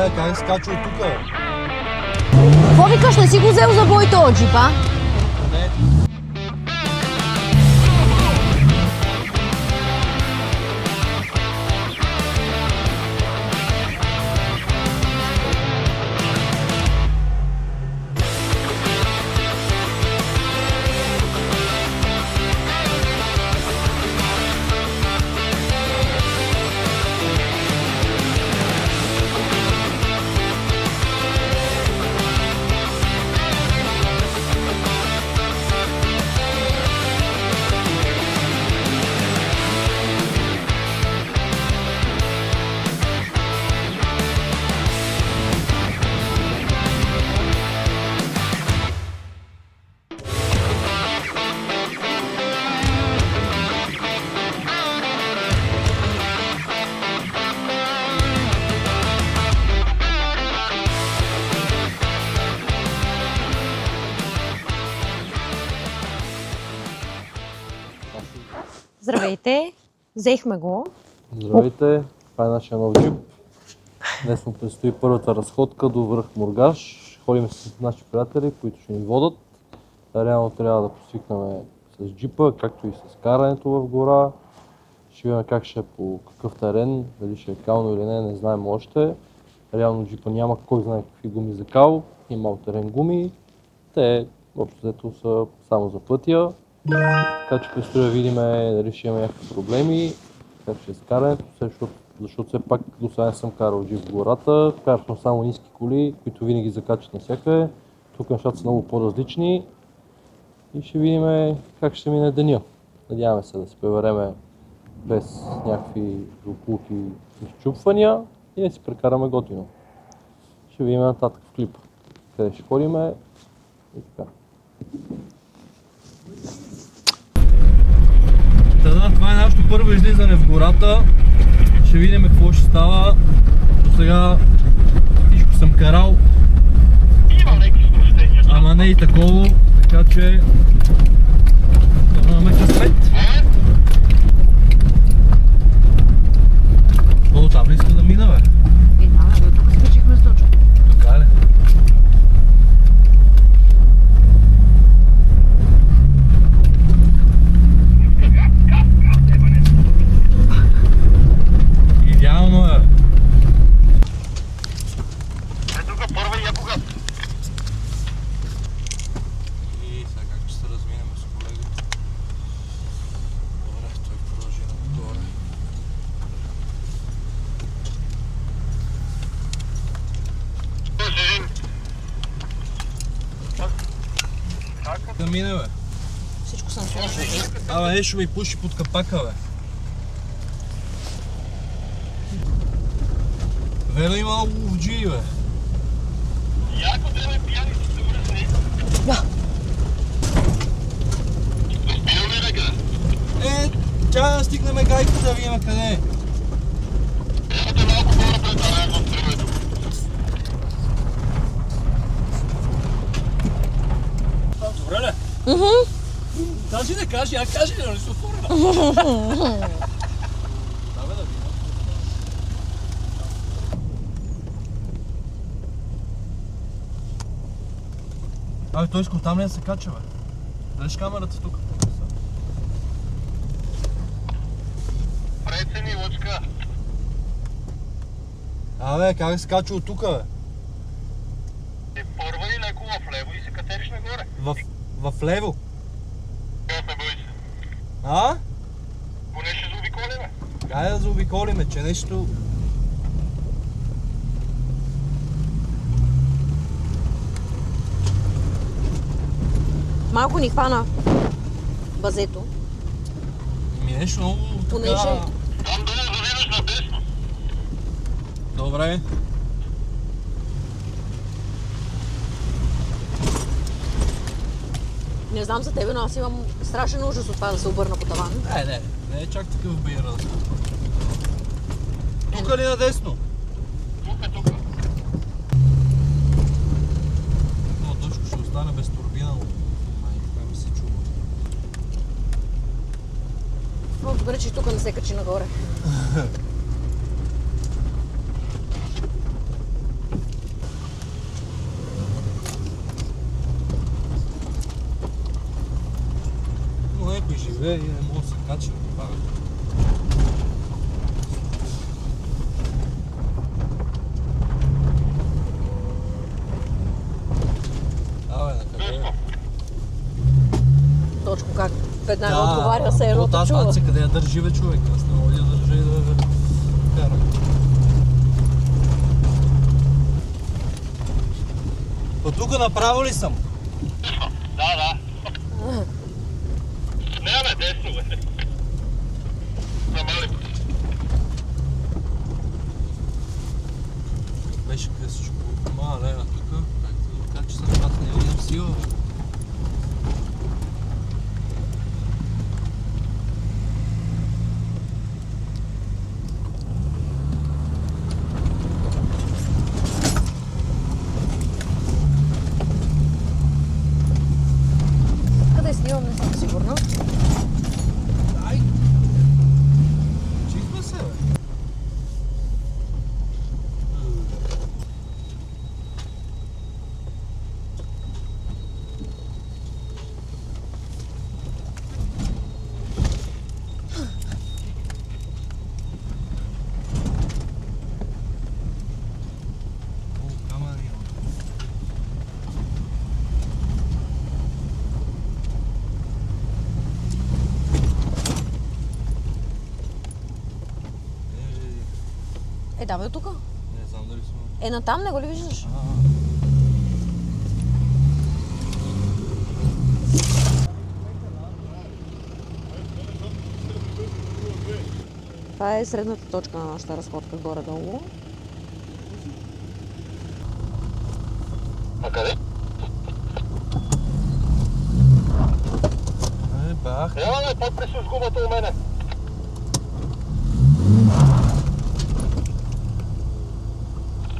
Абе, как скача от тук? Какво викаш, не си го взел за бой този джип, а? Не. Здравейте, взехме го. Здравейте, това е нашия нов джип. Днес му предстои първата разходка до връх Мургаш. Ходим с наши приятели, които ще ни водят. Реално трябва да посвикнем с джипа, както и с карането в гора. Ще видим как ще е по какъв терен, дали ще е кално или не знаем още. Реално джипа няма кой знае какви гуми за кал, има алтерен гуми. Те общо взето са само за пътя. Така че предстои да видим дали ще имаме някакви проблеми, как ще е с карането, защото все пак до сега не съм карал джип в гората. Карал съм само ниски коли, които винаги закачат навсякъде. Тук нещата са много по-различни и ще видим как ще мине деня. Надяваме се да се пребереме без някакви злополуки и изчупвания и да си прекараме готино. Ще видим нататък в клипа, къде ще ходим и така. Да, това е нашето първо излизане в гората. Ще видим какво ще става. До сега всичко съм карал. Ама не и такова, така че да имаме късмет. О, там ли иска да мина, бе? Да, тук скачихме с точно. Така ли? Идеално е. Тук първа и якога. И сега как ще се разминем с колегата. Добре, той продължи нагоре. Да мине, бе. Всичко съм сложил. Абе, ще ми пуши под капака, бе. Вело има ловджи, бе. Яко време пияни си се връзни. Да. Спираме ли га? Чай да стигнем гайката да видим къде е. Ето малко хора пред това в тревето. Добре ли? Кажи да кажи, кажи ли, нали се отворена? Да, бе, да видим. Абе, той иска там ли да се кача, бе? Гледаш камерата тук. Пред се ми лъчка. Абе, как се кача от тук, бе? Ти първа ли леко в лево и се катериш нагоре. В лево. Как се бой се? А? Поне ще заобиколиме. Хайде да заобиколиме, че нещо... Малко ни хвана базето. Ми нещо много Понеже... така... Там долу завиваш надесно. Добре. Не знам за тебе, но аз имам страшен ужас от това да се обърна по таван. Не е чак такъв бейра. Тук ли надесно? Тук. Но дъжко ще остане без турбина, но май ми се чува. Много добре, че тук не се качи нагоре. живее и не мога да се кача. Абе, накъде е? Точно как веднага отговаря се едно аз чува. се къде я държи бе човек, аз не мога да я държа и да карам. От тук направо ли съм? Да. Не, бе, десно, бе. Намали. Беше къде всичко. Лева тук. Как че съм пак не имам сила, бе. Къде снимам, не съм сигурна. Ай! Чихме се, бе. Камери. Да, бе, тук. Не знам дали съм. Натам не го ли виждаш? Това е средната точка на нашата разходка горе-долу. А къде? Бах. Няма да подписи с гумата у мене.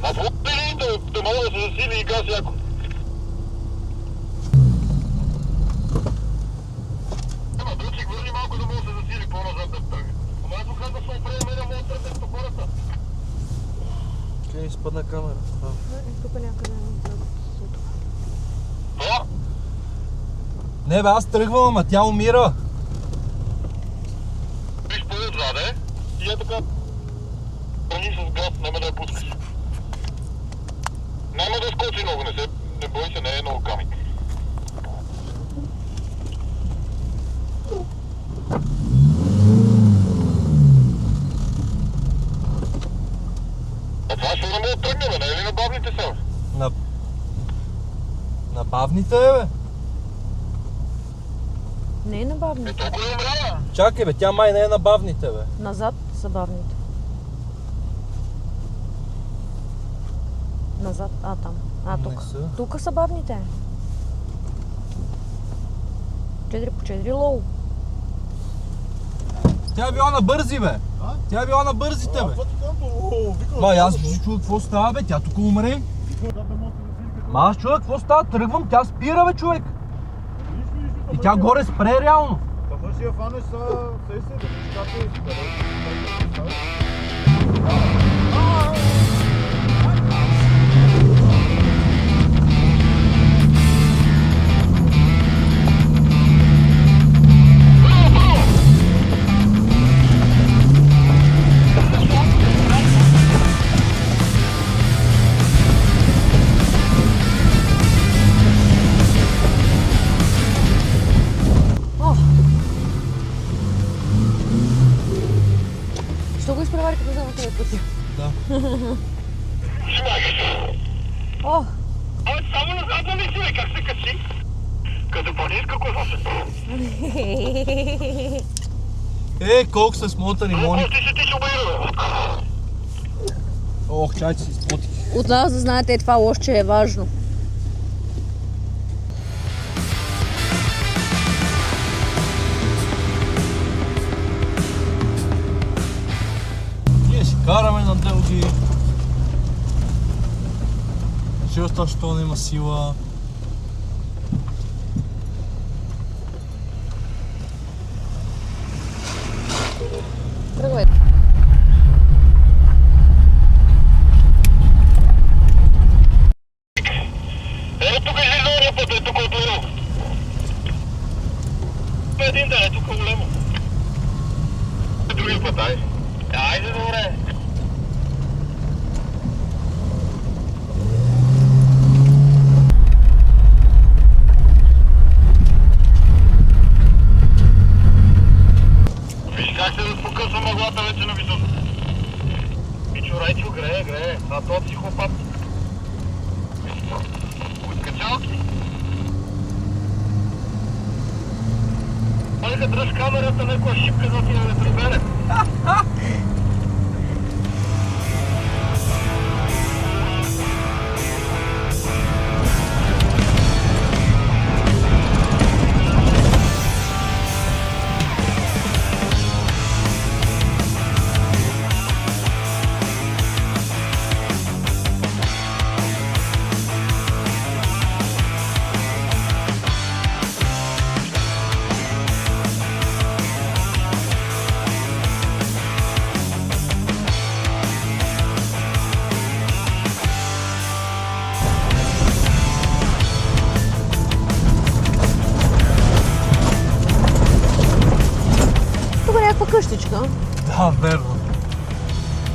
А това ли да мога да се засили и газ яко? Ама друг си върни малко да мога да се засили по-назад да тръгне. Ама аз оказа да се опрея мене, мога да тръгне по хората. Ще ми спадна камера. Тук някъде Това? Не бе, аз тръгвам, ама тя умира. Виж по-отзаде и е така. Храни с газ, няма да я пускаш. Няма да скочи много, не бой се, не е много камик. А това ще не мога да тръгне, бе, не е ли на бавните са? На бавните, бе. Не е на бавните. Толкова е умря, Чакай, бе, тя май не е на бавните, бе. Назад са бавните. Назад, там. Тук. Не са. Тук са бавните. 4 по 4 лоу. Тя е била на бързи, бе. Тя е била на бързите, бе. Аз чуя какво става, бе. Тя тук умре. Аз чуя какво става, тръгвам, тя спира, бе, човек. И тя горе спре реално. Ама ще я фанеш са сесия, да виж как е. Що го изпревари, като взема тези пъти? Да. О! само назад да не си, бе, как се качи? Като планинска коса се. Колко са смотани, Мони. Колко ти се обира, бе? Ох, чай, че си изпотих. От нас да знаете това лошче е важно. Ние си караме на дълги. Чувства, що няма сила. Тръгвай. Тук излиза ония път, тук от лево. един да е тук големо. Други път, айде. Айде, добре. Виж как се разпокъсва мъглата вече на високо. Мичо, Райчо, грее. А то психопат. Откачалки. Нека дръж камерата, някоя шипка за ти да не прибере. Тук е някаква къщичка. Да, верно.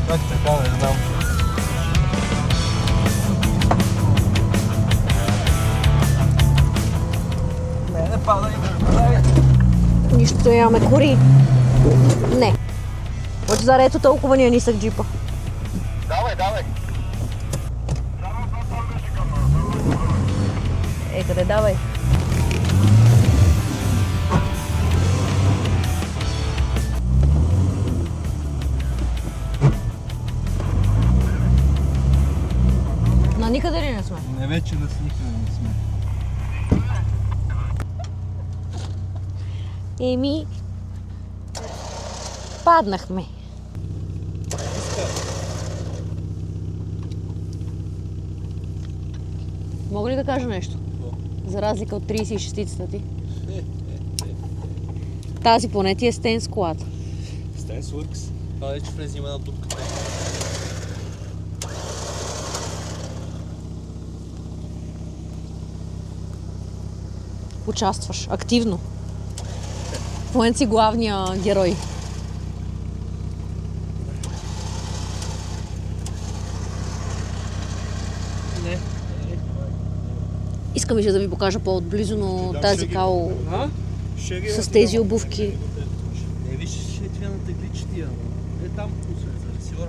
Как така, не знам. Не падай. Нищо, имаме кори. Не. Обаче заради ето толкова ни е нисък джипа. Давай. Къде давай? На никъде ли не сме? Не, вече да с никъде не сме. Еми... Паднахме. Мога ли да кажа нещо? За разлика от 36-цата ти. Тази поне ти е стен с колата. Стен с лъкс. Това вече влезе има една дупка. Участваш активно. В момента си главния герой. Не. Искам и да ви покажа по-отблизо, но тази као с тези обувки. Не, виж, ще това на тегличи тия. Е там пусвай за ресивър.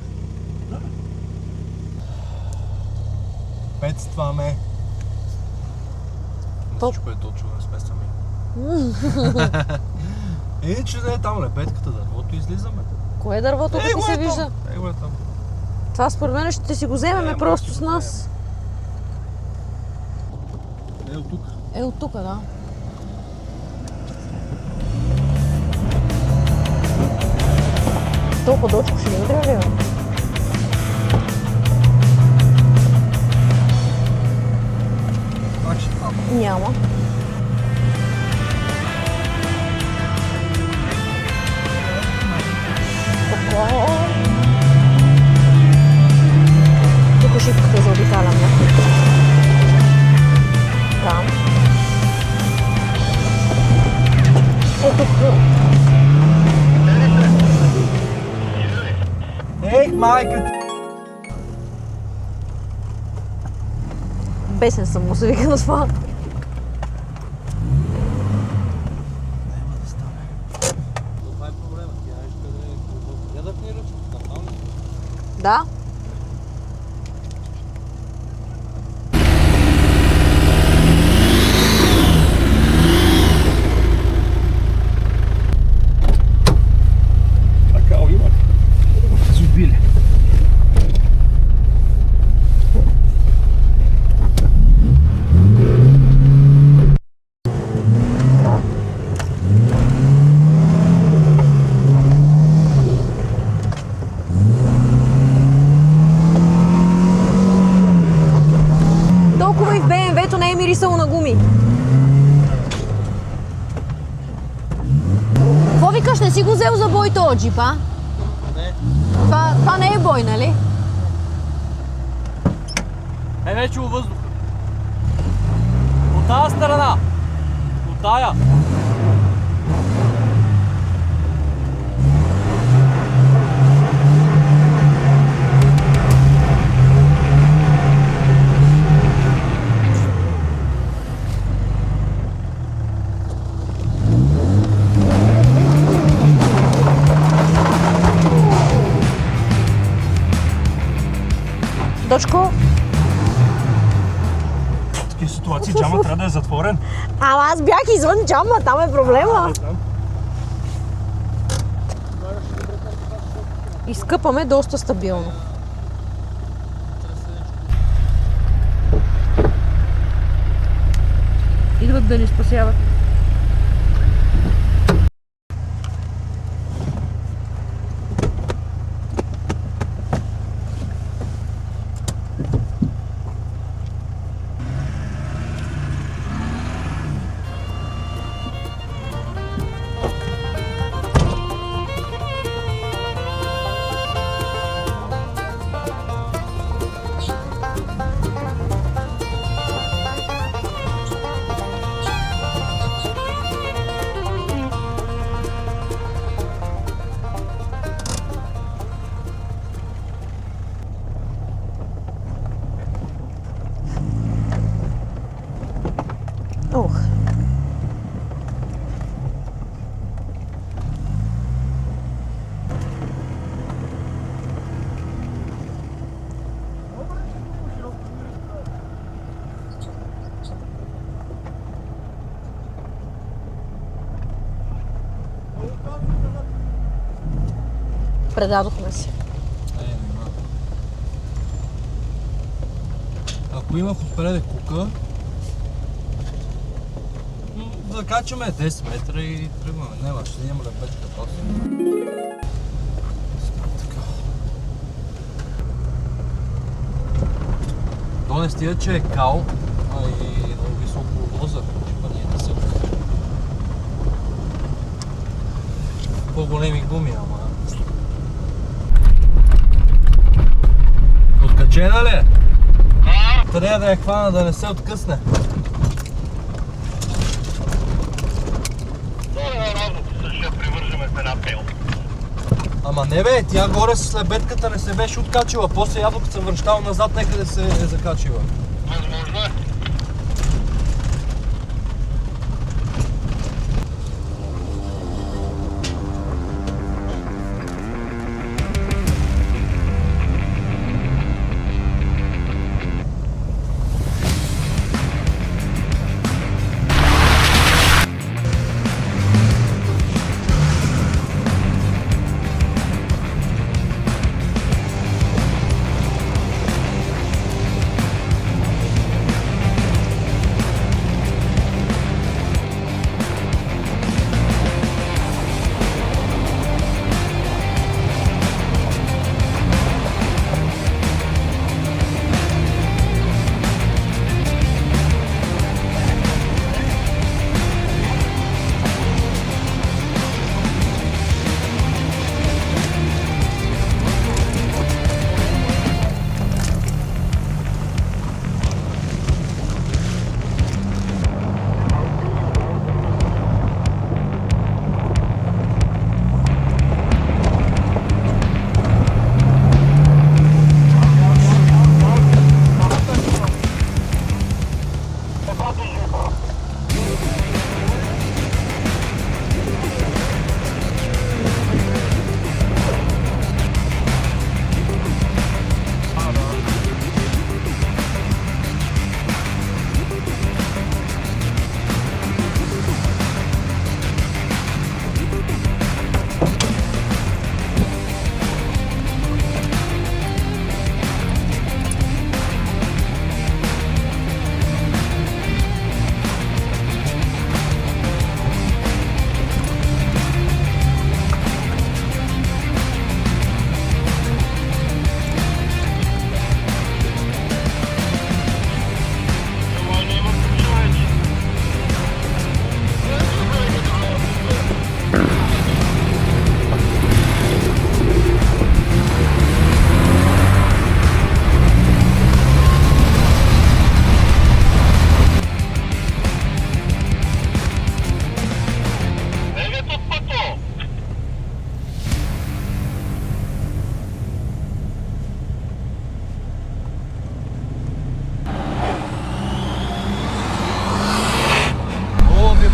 Петстваме. Всичко е точно, не спестваме. Че да е там лепетката, дървото излизаме. Кое е дървото, като се вижда? Его е там. Това според мен ще си го вземеме просто с нас. Е от тук. Е от тук, да. Толкова дочко ще не трябва ли? Значи там. Няма. Тук шипката заобикалям. Там. Е, тук. Ех, майка ти! Бесен съм му се вика на това. Няма да стане. Това е проблемът. Тя виж къде е. Ядат ни ръчката, там. Да? Така, има. Зубили. Толкова и в БМВ-то не е мирисало на гуми. Какво викаш, не си го взел за бой този джип, а? Не. Това не е бой, нали? Е, вече във въздуха. От тази страна. От тая. Дочко, В такива ситуации джама трябва да е затворен. ама аз бях извън джама, там е проблема. Изкъпаме доста стабилно. Идват да ни спасяват. Ох. Предадохме се. Ако имах отпреде кука, да качаме 10 метра и тръгваме. Няма, ще няма да печка после. Така. То не стига, че е кал, а и много високо лоза, чупания не са. По-големи гуми, ама... Откачена ли е? Трябва да я хвана да не се откъсне. Ще привържеме в една пел. Ама не бе, тя горе с лебедката не се беше откачила, после явно като се връщал назад някъде се е закачила. Възможно е.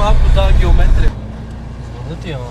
малко тази геометрия. Звънна ти, ама...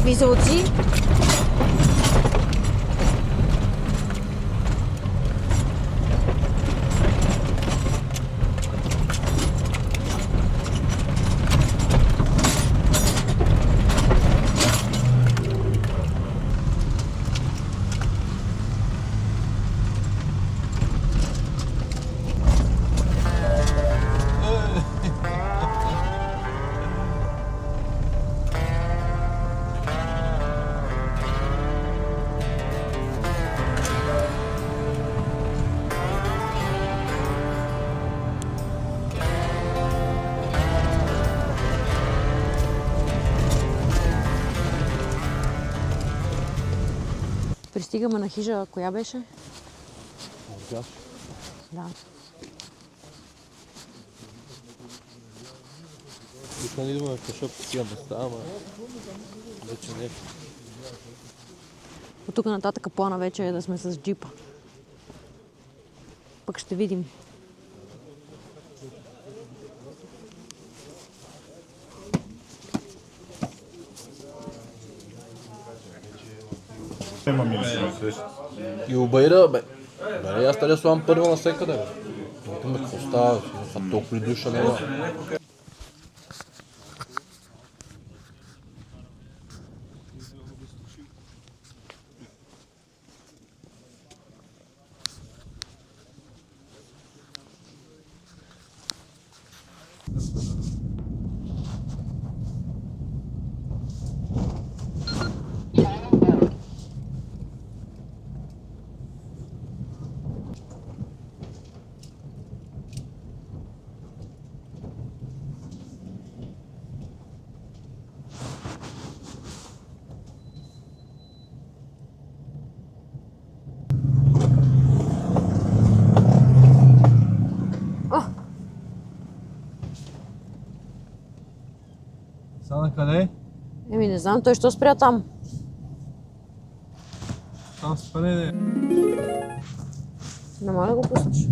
визелци. Пристигаме на хижа, коя беше? Мургаш. Да. Тук не идваме в кашоп такива места, ама вече не. От тук нататък плана вече е да сме с джипа. Пък ще видим. И обайра, бе. Бе, аз трябва да слагам първо навсекъде, бе. Викаме, какво става? Това толкова ли душа няма? Сега на къде? Еми не знам, той що спря там. Там спре. Не мога да го пуснеш.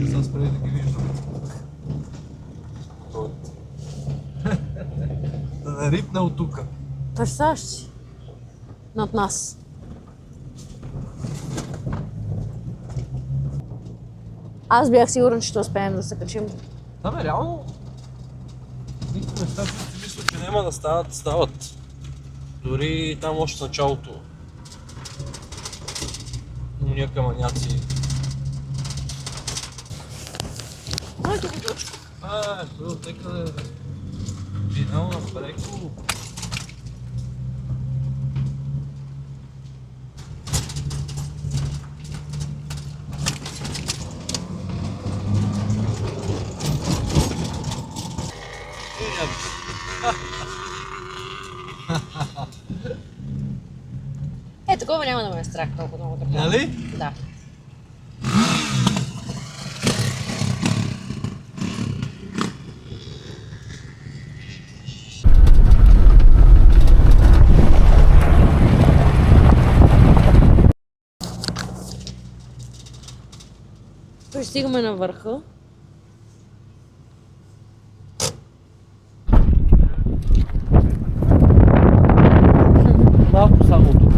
Сега спре да ги виждам. Да рипне от тука. Представяш си? Над нас. Аз бях сигурен, че ще успеем да се качим. Да, бе, реално. Никакви неща, които си мисля, че няма да стават, стават. Дори там още в началото. Уния камъняци. Айде, буточко. Той отекъде. Финал на преко. Е, такова няма да ме е страх толкова много да. Нали? Да. Пристигаме на върха. Малко само тук.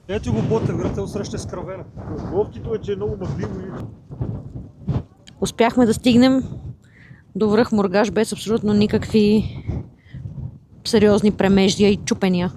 Ето го Ботевград, среща с Кравена. Ловкито е, че е много мъгливо и... Успяхме да стигнем до връх Мургаш без абсолютно никакви сериозни премеждия и чупения.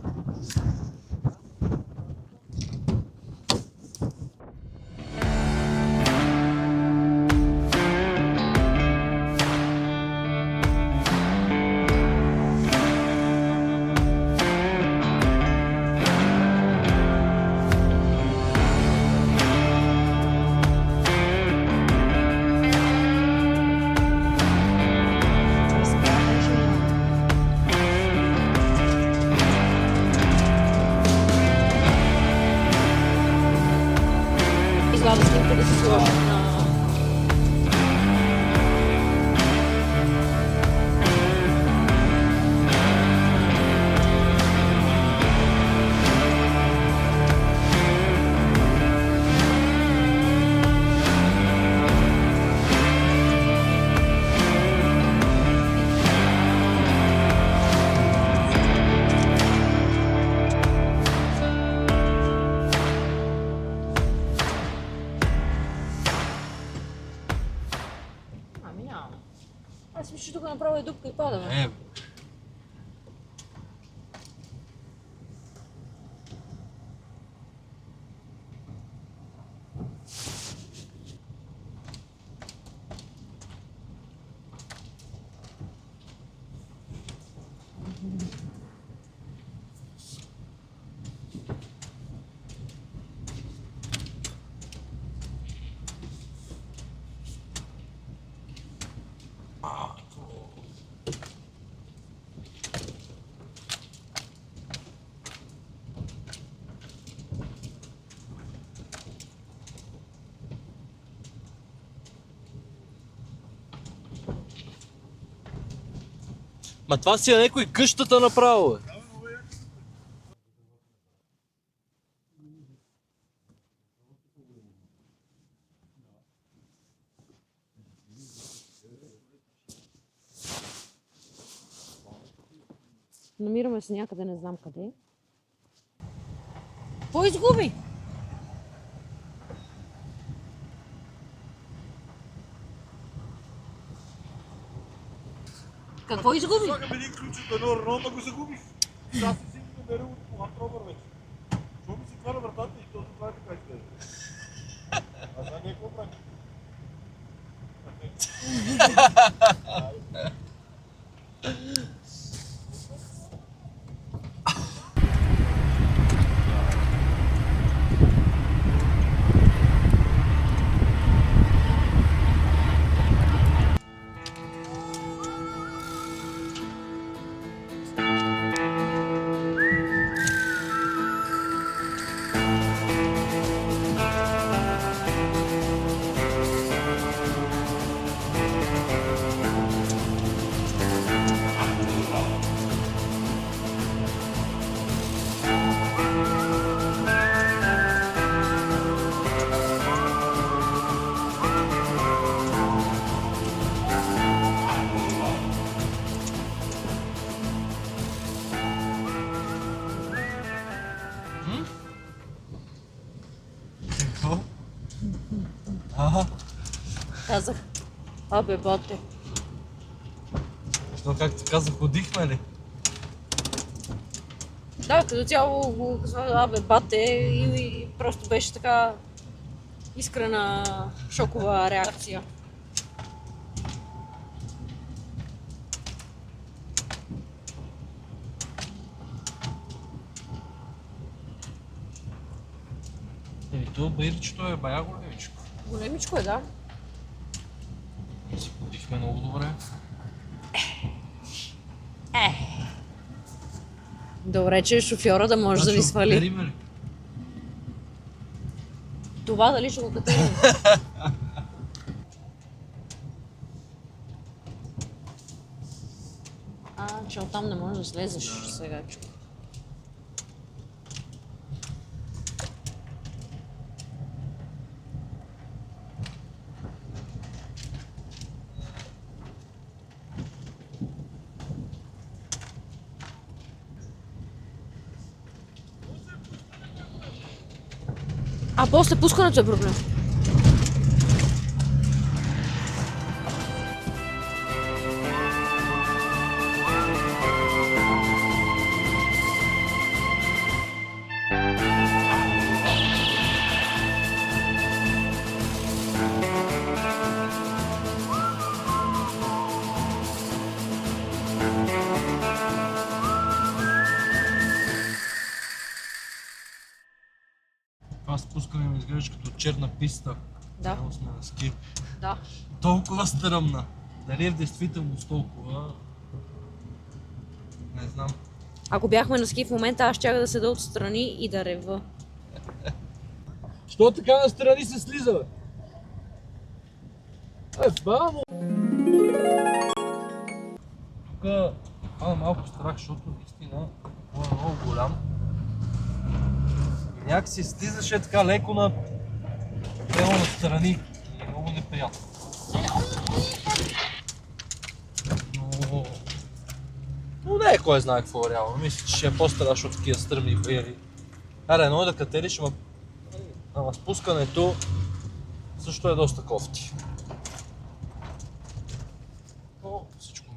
Аз мисля, че тук направо е дупка и падаме. Ма това си е някой къщата направо, бе. Намираме се някъде, не знам къде. Какво изгуби? Какво изгуби? Слагам един ключ от едно Рено, но го загубих. Сега си си намерил от Land Rover вече. Що ми си отваря вратата и то това е така изглежда. А сега не е какво прави. Казах, абе бате. Що, как ти казах, ходихме ли? Да, като цяло го казва, абе бате и просто беше така искрена шокова реакция. Това баирчето е бая големичко. Големичко е, да. Си ходихме много добре. Добре, че шофьора да може да ви свали. Катериме ли? Това дали ще го катерим? Че оттам не можеш да слезеш сега, чу. А после пускането е проблем. Това спускане ми изглеждаш като черна писта. Да. Само сме на ски. Да. Толкова стръмна. Дали е в действителност толкова? Не знам. Ако бяхме на ски в момента, аз щях да седа отстрани и да рева. Що така настрани се слиза, бе? Бамо! Тук малко страх, защото наистина това е много голям. И някакси слизаше така леко на настрани. И е много неприятно. Но не е кой знае какво реално. Мисля, че ще е по-страшно от такива стръмни баири. Аре, едно е да катериш, ама спускането също е доста кофти. но всичко